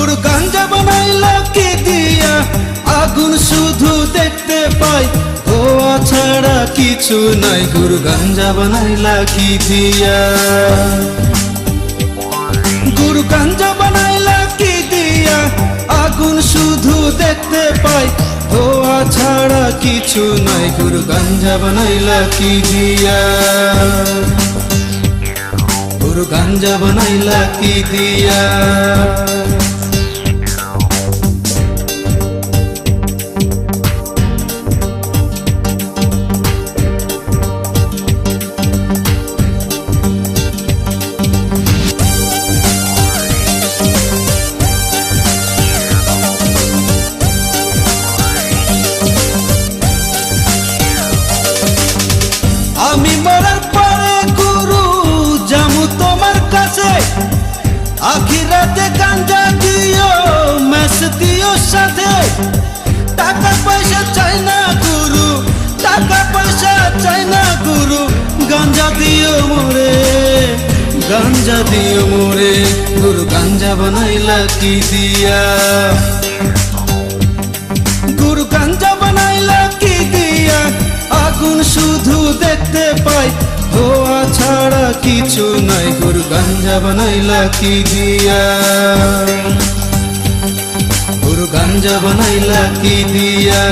গুরু গাঞ্জা বানাইলা কি দিয়া, আগুন শুধু দেখতে পাই, ধোয়া ছাড়া কিছু নাই। গুরু গাঞ্জা বানাইলা কি দিয়া, গুরু গাঞ্জা বানাইলা কি দিয়া, আগুন শুধু দেখতে পাই, ধোয়া ছাড়া কিছু নাই। গুরু গাঞ্জা বানাইলা কি দিয়া, গুরু গাঞ্জা বানাইলা কি দিয়া। আমি মরার পরে গুরু যামু তোমার কাছে, আখিরাতে গাঞ্জা দিও, মেস দিও সাথে। টাকা পয়সা চাই না গুরু, টাকা পয়সা চাই না গুরু, গাঞ্জা দিও মোরে, গাঞ্জা দিও মোরে। গুরু গাঞ্জা বানাইলা কি দিয়া, গুরু গাঞ্জা বানাইলা কি দিয়া, আগুন শুধু দেখতে পাই, ধোয়া ছাড়া কিছু নাই। গুরু গাঞ্জা বানাইলা কি দিয়া, গুরু গাঞ্জা বানাইলা কি দিয়া।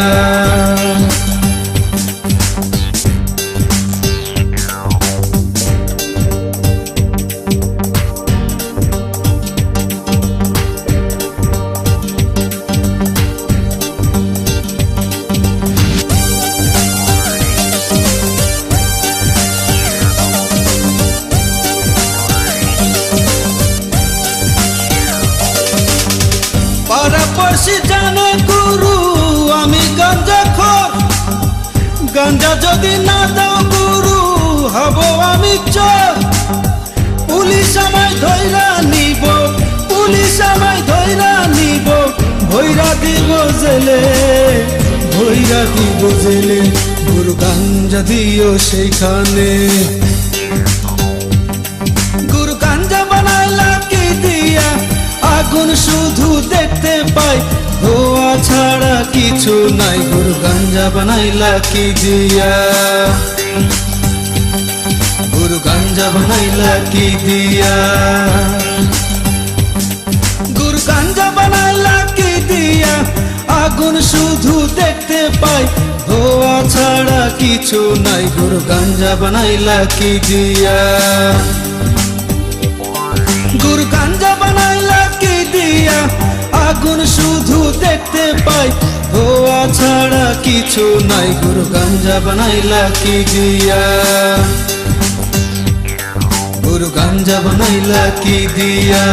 পাড়াপড়শি জানে গুরু আমি গাঞ্জাখোর, গাঞ্জা যদি না দাও গুরু হব আমি চোর। পুলিশ আমায় ধইরা নিব, পুলিশ আমায় ধইরা নিব, ভইরা দিব জেলে, ভইরা দিব জেলে। গুরু গাঞ্জা দিও সেইখানে, গুরু গাঞ্জা বানাইলা কি দিয়া, আগুন শুধু দেখতে পাই, ধোয়া ছাড়া কিছু নাই। গুরু গাঞ্জা বানাইলা কি দিয়া, গুরু গাঞ্জা বানাইলা কি দিয়া, গুরু গাঞ্জা বানাইলা কি দিয়া, আগুন শুধু দেখতে পাই, ধোয়া ছাড়া কিছু নাই। গুরু গাঞ্জা বানাইলা কি দিয়া, গুরু গাঞ্জা বানাইলা কি দিয়া, আগুন শুধু দেখতে পাই, ধোয়া ছাড়া কিছু নাই। গুরু গাঞ্জা বানাইলা কি দিয়া, গুরু গাঞ্জা বানাইলা কি দিয়া।